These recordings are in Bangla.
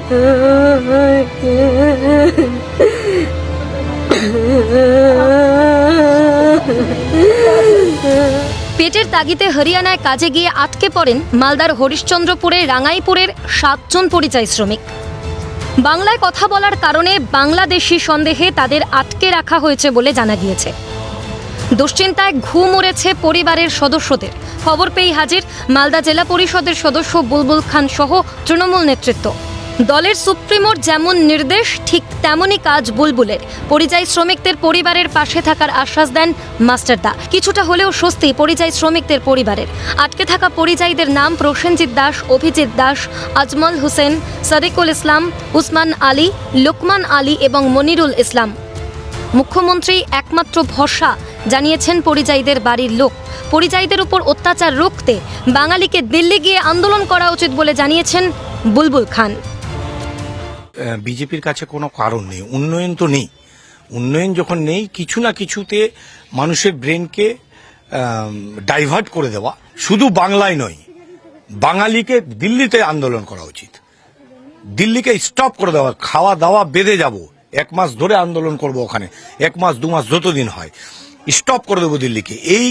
পেটের তাগিদে হরিয়ানায় কাজে গিয়ে আটকে পড়েন মালদার হরিশ্চন্দ্রপুরের রাঙাইপুরের 7 জন পরিযায়ী শ্রমিক। বাংলায় কথা বলার কারণে বাংলাদেশি সন্দেহে তাদের আটকে রাখা হয়েছে বলে জানা গিয়েছে। দুশ্চিন্তায় ঘুম উড়েছে পরিবারের সদস্যদের। খবর পেয়ে হাজির মালদা জেলা পরিষদের সদস্য বুলবুল খান সহ তৃণমূল নেতৃত্ব। দলের সুপ্রিমোর যেমন নির্দেশ ঠিক তেমনই কাজ বুলবুলের। পরিযায়ী শ্রমিকদের পরিবারের পাশে থাকার আশ্বাস দেন মাস্টারদা। কিছুটা হলেও স্বস্তি পরিযায়ী শ্রমিকদের পরিবারের। আটকে থাকা পরিযায়ীদের নাম প্রসেনজিৎ দাস, অভিজিৎ দাস, আজমল হোসেন, সাদিকুল ইসলাম, উসমান আলী, লোকমান আলী এবং মনিরুল ইসলাম। মুখ্যমন্ত্রী একমাত্র ভরসা জানিয়েছেন পরিযায়ীদের বাড়ির লোক। পরিযায়ীদের উপর অত্যাচার রুখতে বাঙালিকে দিল্লি গিয়ে আন্দোলন করা উচিত বলে জানিয়েছেন বুলবুল খান। বিজেপির কাছে কোনো কারণ নেই, উন্নয়ন তো নেই। উন্নয়ন যখন নেই, কিছু না কিছুতে মানুষের ব্রেনকে ডাইভার্ট করে দেওয়া, শুধু বাংলায় নয়, বাঙালিকে দিল্লিতে আন্দোলন করা উচিত। দিল্লিকে স্টপ করে দেওয়া, খাওয়া দাওয়া বেঁধে যাব, 1 মাস ধরে আন্দোলন করব ওখানে, 1 মাস 2 মাস যতদিন হয় স্টপ করে দেবো দিল্লিকে। এই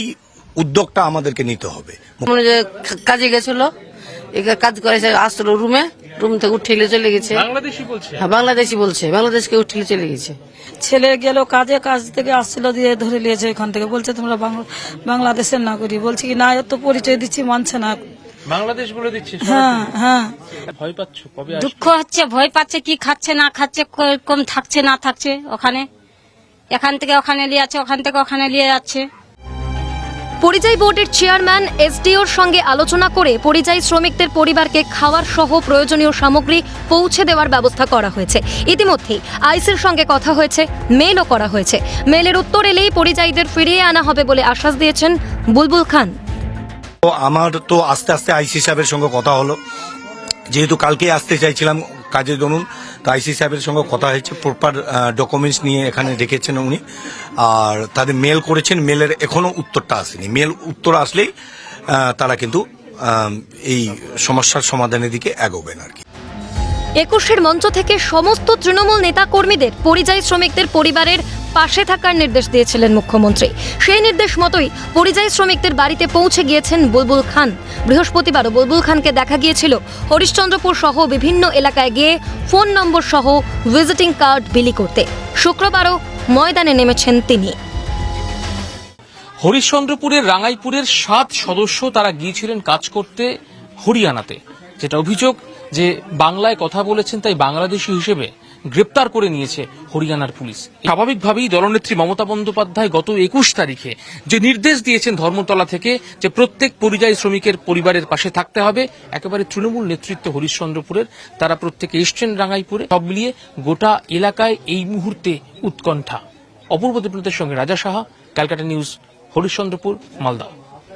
উদ্যোগটা আমাদেরকে নিতে হবে। কাজে গেছিল, কাজ করে আসলো রুম থেকে উঠিলে চলে গেছে। বাংলাদেশি বলছে, বাংলাদেশকে উঠিলে চলে গেছে। ছেলে গেল কাজে, কাজ থেকে আসছিল, দিয়ে ধরে নিয়েছে এখান থেকে। বলছে তোমরা বাংলাদেশের নাগরিক। বলছি কি না, এত পরিচয় দিচ্ছি, মানছে না। বাংলাদেশ বলে দিচ্ছে। হ্যাঁ হ্যাঁ, ভয় পাচ্ছ? কবে দুঃখ হচ্ছে, ভয় পাচ্ছে, কি খাচ্ছে না খাচ্ছে, কম থাকছে না থাকছে ওখানে। এখান থেকে ওখানে নিয়ে যাচ্ছে, ওখান থেকে ওখানে নিয়ে যাচ্ছে। পরিযায়ী বোর্ডের চেয়ারম্যান এসডিওর সঙ্গে আলোচনা করে পরিযায়ী শ্রমিকদের পরিবারকে খাওয়ার সহ প্রয়োজনীয় সামগ্রী পৌঁছে দেওয়ার ব্যবস্থা করা হয়েছে। ইতিমধ্যেই আইসির সঙ্গে কথা হয়েছে, মেলও করা হয়েছে। মেলের উত্তর এলেই পরিযায়ীদের ফিরিয়ে আনা হবে বলে আশ্বাস দিয়েছেন বুলবুল খান। আমার তো আস্তে আস্তে আইসি সাহেবের সঙ্গে কথা হলো, যেহেতু কালকে আসতে চাইছিলাম কাজে ধরুন, তো আইসি সাহেবের সঙ্গে কথা হয়েছে, প্রপার ডকুমেন্টস নিয়ে এখানে রেখেছেন উনি, আর তাদের মেল করেছেন। মেলের এখনো উত্তরটা আসেনি। মেল উত্তর আসলেই তারা কিন্তু এই সমস্যার সমাধানের দিকে এগোবেন আর কি। 21-এর মঞ্চ থেকে সমস্ত তৃণমূল নেতা কর্মীদের পরিযায়ী শ্রমিকদের পরিবারের পাশে থাকার নির্দেশ দিয়েছিলেন মুখ্যমন্ত্রী। সেই নির্দেশ মতোই পরিযায়ী শ্রমিকদের বাড়িতে পৌঁছে গিয়েছেন বুলবুল খান। বৃহস্পতিবারও বুলবুল খানকে দেখা গিয়েছিল হরিশ্চন্দ্রপুর সহ বিভিন্ন এলাকায় গিয়ে ফোন নম্বর সহ ভিজিটিং কার্ড বিলি করতে। শুক্রবারও ময়দানে নেমেছেন তিনি। হরিশ্চন্দ্রপুরের রাঙাইপুরের 7 সদস্য তারা গিয়েছিলেন কাজ করতে হরিয়ানাতে। যেটা অভিযোগ যে বাংলায় কথা বলেছেন, তাই বাংলাদেশি হিসেবে গ্রেপ্তার করে নিয়েছে হরিয়ানার পুলিশ। স্বাভাবিকভাবেই দলনেত্রী মমতা বন্দ্যোপাধ্যায় গত 21 তারিখে যে নির্দেশ দিয়েছেন ধর্মতলা থেকে, যে প্রত্যেক পরিযায়ী শ্রমিকের পরিবারের পাশে থাকতে হবে, একেবারে তৃণমূল নেতৃত্ব হরিশ্চন্দ্রপুরের তারা প্রত্যেকে এসছেন রাঙাইপুরে। সব মিলিয়ে গোটা এলাকায় এই মুহূর্তে উৎকণ্ঠা। অপূর্ব দেবনাথের সঙ্গে রাজা সাহা, ক্যালকাটা নিউজ, হরিশ্চন্দ্রপুর, মালদা।